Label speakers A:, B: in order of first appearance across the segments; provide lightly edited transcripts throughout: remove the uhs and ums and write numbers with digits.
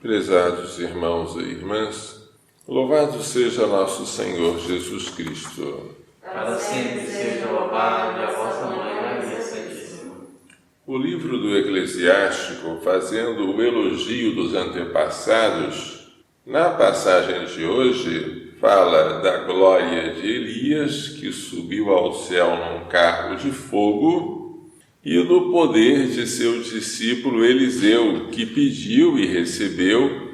A: Prezados irmãos e irmãs, louvado seja nosso Senhor Jesus Cristo.
B: Para sempre seja louvado e a vossa Mãe Maria Santíssima.
A: O livro do Eclesiástico, fazendo o elogio dos antepassados, na passagem de hoje, fala da glória de Elias, que subiu ao céu num carro de fogo, e do poder de seu discípulo Eliseu, que pediu e recebeu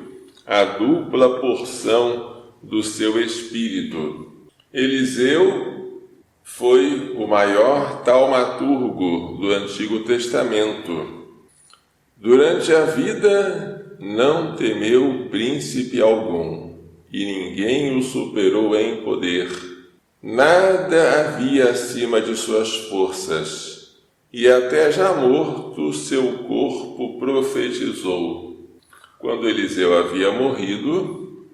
A: a dupla porção do seu espírito. Eliseu foi o maior taumaturgo do Antigo Testamento. Durante a vida não temeu príncipe algum, e ninguém o superou em poder. Nada havia acima de suas forças, e até já morto seu corpo profetizou. Quando Eliseu havia morrido,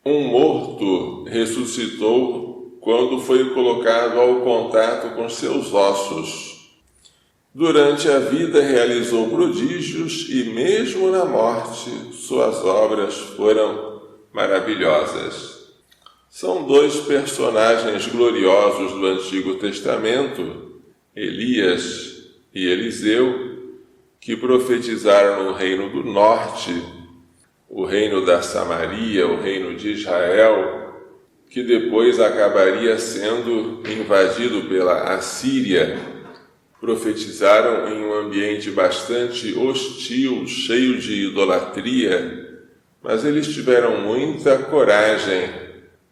A: um morto ressuscitou quando foi colocado ao contato com seus ossos. Durante a vida realizou prodígios e mesmo na morte suas obras foram maravilhosas. São dois personagens gloriosos do Antigo Testamento, Elias e Eliseu, que profetizaram no reino do norte, o reino da Samaria, o reino de Israel, que depois acabaria sendo invadido pela Assíria. Profetizaram em um ambiente bastante hostil, cheio de idolatria, mas eles tiveram muita coragem,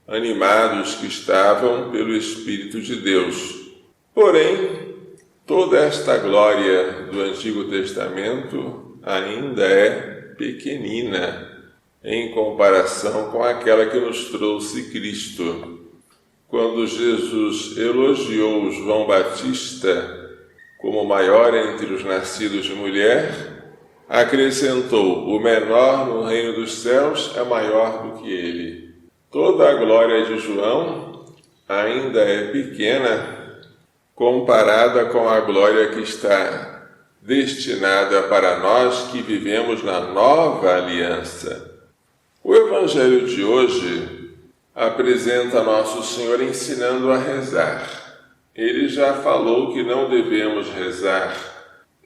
A: animados que estavam pelo Espírito de Deus. Porém, toda esta glória do Antigo Testamento ainda é pequenina em comparação com aquela que nos trouxe Cristo. Quando Jesus elogiou João Batista como o maior entre os nascidos de mulher, acrescentou: o menor no reino dos céus é maior do que ele. Toda a glória de João ainda é pequena comparada com a glória que está destinada para nós que vivemos na nova aliança. O Evangelho de hoje apresenta Nosso Senhor ensinando a rezar. Ele já falou que não devemos rezar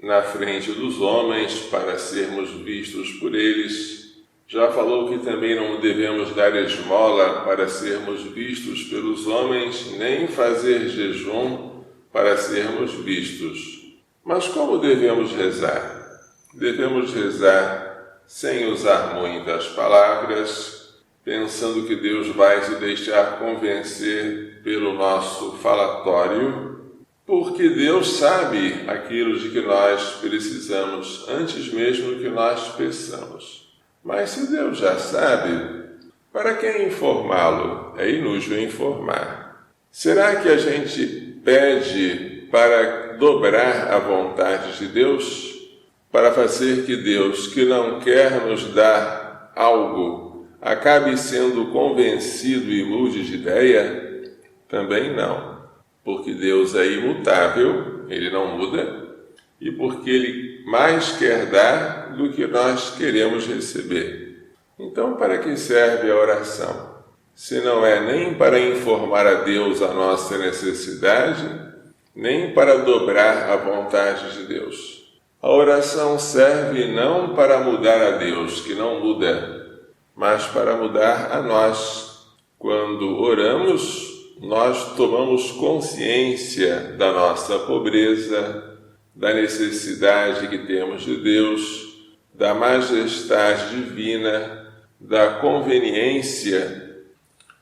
A: na frente dos homens para sermos vistos por eles. Já falou que também não devemos dar esmola para sermos vistos pelos homens, nem fazer jejum para sermos vistos. Mas como devemos rezar? Devemos rezar sem usar muitas palavras, pensando que Deus vai se deixar convencer pelo nosso falatório, porque Deus sabe aquilo de que nós precisamos antes mesmo que nós peçamos. Mas se Deus já sabe, para que informá-lo? É inútil informar. Será que a gente pede para dobrar a vontade de Deus? Para fazer que Deus, que não quer nos dar algo, acabe sendo convencido e mude de ideia? Também não, porque Deus é imutável, Ele não muda, e porque Ele mais quer dar do que nós queremos receber. Então, para que serve a oração? Se não é nem para informar a Deus a nossa necessidade, nem para dobrar a vontade de Deus. A oração serve não para mudar a Deus, que não muda, mas para mudar a nós. Quando oramos, nós tomamos consciência da nossa pobreza, da necessidade que temos de Deus, da majestade divina, da conveniência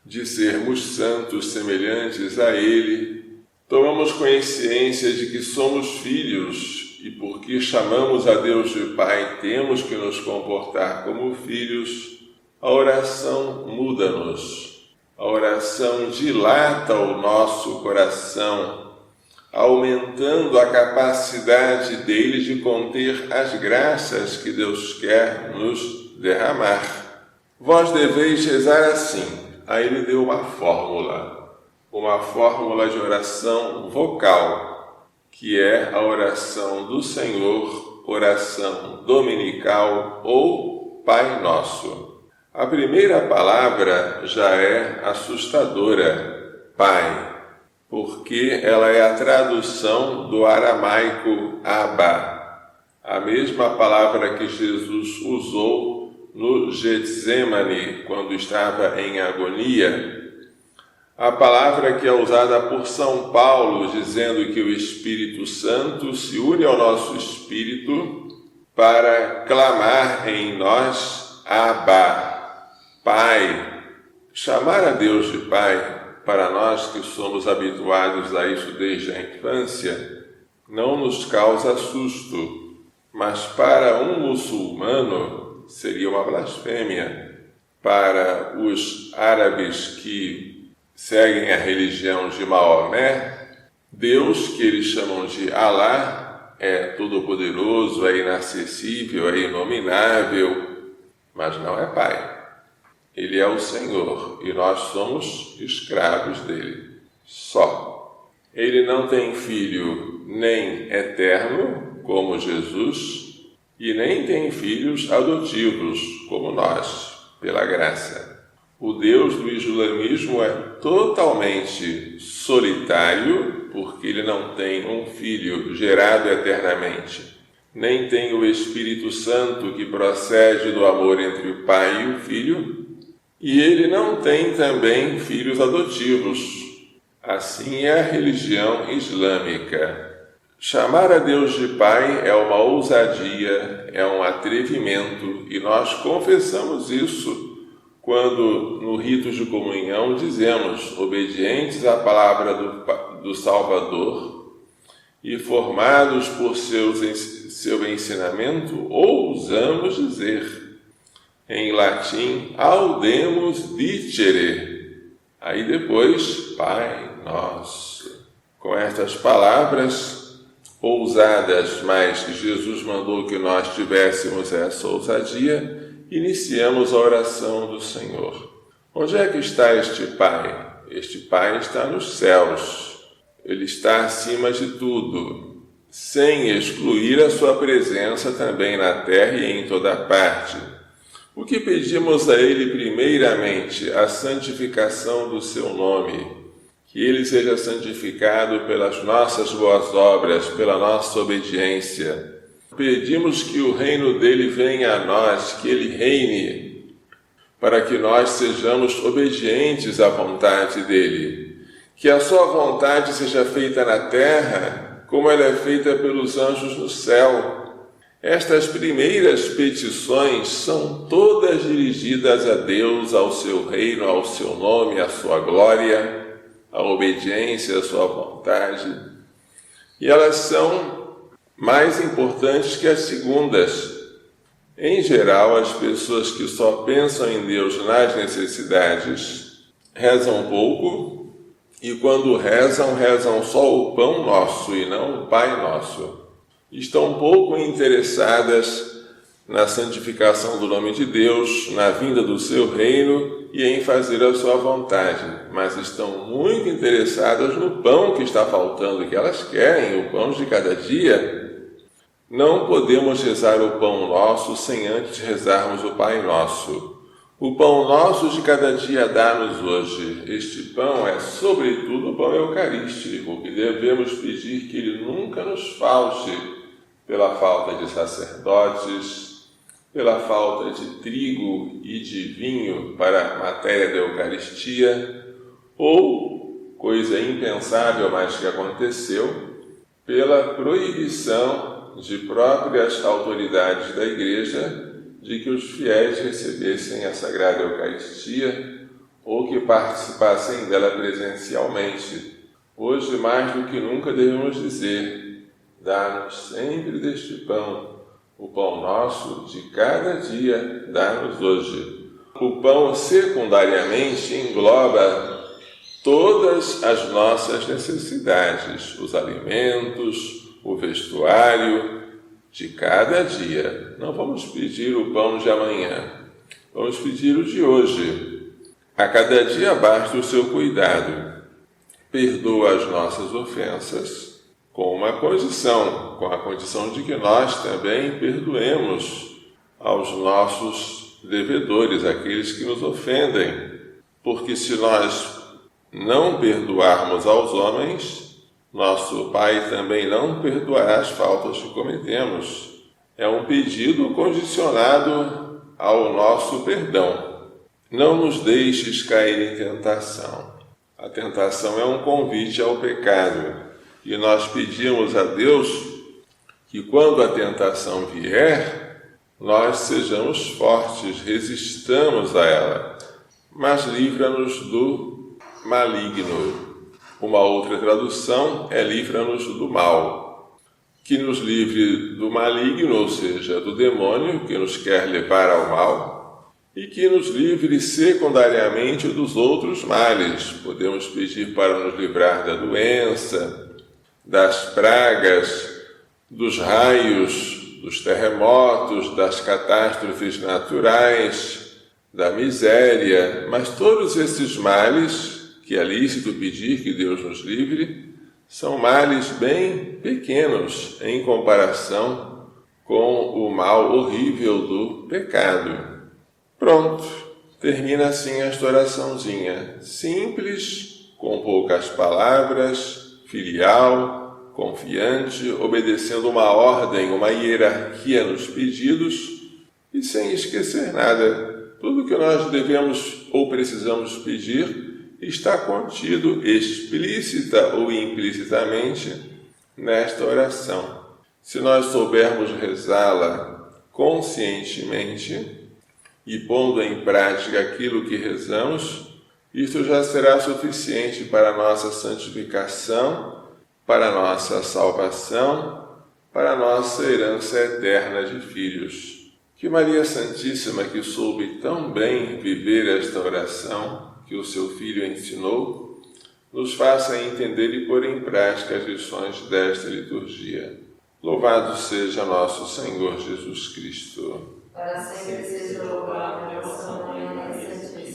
A: de sermos santos semelhantes a Ele. Tomamos consciência de que somos filhos e porque chamamos a Deus de Pai, temos que nos comportar como filhos. A oração muda-nos. A oração dilata o nosso coração, aumentando a capacidade dele de conter as graças que Deus quer nos derramar. Vós deveis rezar assim. Aí ele deu uma fórmula de oração vocal, que é a oração do Senhor, oração dominical ou Pai Nosso. A primeira palavra já é assustadora, Pai, porque ela é a tradução do aramaico Abba, a mesma palavra que Jesus usou no Getsemane, quando estava em agonia. A palavra que é usada por São Paulo, dizendo que o Espírito Santo se une ao nosso espírito para clamar em nós, Abba, Pai. Chamar a Deus de Pai, para nós que somos habituados a isso desde a infância, não nos causa susto, mas para um muçulmano seria uma blasfêmia. Para os árabes que seguem a religião de Maomé, Deus, que eles chamam de Alá, é todo-poderoso, é inacessível, é inominável, mas não é Pai. Ele é o Senhor e nós somos escravos dele, só. Ele não tem filho nem eterno, como Jesus, e nem tem filhos adotivos, como nós, pela graça. O Deus do islamismo é totalmente solitário, porque ele não tem um filho gerado eternamente, nem tem o Espírito Santo que procede do amor entre o pai e o filho, e ele não tem também filhos adotivos. Assim é a religião islâmica. Chamar a Deus de Pai é uma ousadia, é um atrevimento, e nós confessamos isso quando, no rito de comunhão, dizemos, obedientes à palavra do Salvador e formados por seu ensinamento, ousamos dizer, em latim, audemus dicere. Aí depois, Pai Nosso. Com estas palavras ousadas, mas Jesus mandou que nós tivéssemos essa ousadia, iniciamos a oração do Senhor. Onde é que está este Pai? Este Pai está nos céus. Ele está acima de tudo, sem excluir a sua presença também na terra e em toda parte. O que pedimos a Ele primeiramente? A santificação do seu nome. Que Ele seja santificado pelas nossas boas obras, pela nossa obediência. Pedimos que o reino dele venha a nós, que ele reine, para que nós sejamos obedientes à vontade dele. Que a sua vontade seja feita na terra, como ela é feita pelos anjos no céu. Estas primeiras petições são todas dirigidas a Deus, ao seu reino, ao seu nome, à sua glória, à obediência, à sua vontade. E elas são mais importantes que as segundas. Em geral, as pessoas que só pensam em Deus nas necessidades rezam pouco, e quando rezam só o pão nosso e não o Pai Nosso. Estão pouco interessadas na santificação do nome de Deus, na vinda do seu reino e em fazer a sua vontade, mas estão muito interessadas no pão que está faltando, que elas querem, o pão de cada dia. Não podemos rezar o pão nosso sem antes rezarmos o Pai Nosso. O pão nosso de cada dia dá-nos hoje. Este pão é, sobretudo, o pão eucarístico, que devemos pedir que ele nunca nos falte, pela falta de sacerdotes, pela falta de trigo e de vinho para a matéria da Eucaristia, ou, coisa impensável, mas que aconteceu, pela proibição de próprias autoridades da Igreja de que os fiéis recebessem a Sagrada Eucaristia ou que participassem dela presencialmente. Hoje, mais do que nunca, devemos dizer: dá-nos sempre deste pão, o pão nosso de cada dia, dá-nos hoje. O pão, secundariamente, engloba todas as nossas necessidades, os alimentos, o vestuário de cada dia. Não vamos pedir o pão de amanhã, vamos pedir o de hoje. A cada dia basta o seu cuidado. Perdoa as nossas ofensas com uma condição, com a condição de que nós também perdoemos aos nossos devedores, aqueles que nos ofendem. Porque se nós não perdoarmos aos homens, nosso Pai também não perdoará as faltas que cometemos. É um pedido condicionado ao nosso perdão. Não nos deixes cair em tentação. A tentação é um convite ao pecado. E nós pedimos a Deus que quando a tentação vier, nós sejamos fortes, resistamos a ela, mas livra-nos do maligno. Uma outra tradução é livra-nos do mal. Que nos livre do maligno, ou seja, do demônio que nos quer levar ao mal, e que nos livre secundariamente dos outros males. Podemos pedir para nos livrar da doença, das pragas, dos raios, dos terremotos, das catástrofes naturais, da miséria. Mas todos esses males, que é lícito pedir que Deus nos livre, são males bem pequenos em comparação com o mal horrível do pecado. Pronto, termina assim esta oraçãozinha, simples, com poucas palavras, filial, confiante, obedecendo uma ordem, uma hierarquia nos pedidos e sem esquecer nada. Tudo que nós devemos ou precisamos pedir está contido explícita ou implicitamente nesta oração. Se nós soubermos rezá-la conscientemente e pondo em prática aquilo que rezamos, isto já será suficiente para a nossa santificação, para a nossa salvação, para a nossa herança eterna de filhos. Que Maria Santíssima, que soube tão bem viver esta oração que o seu Filho ensinou, nos faça entender e pôr em prática as lições desta liturgia. Louvado seja nosso Senhor Jesus Cristo.
B: Para sempre seja louvado, vossa Mãe, Maria Santíssima.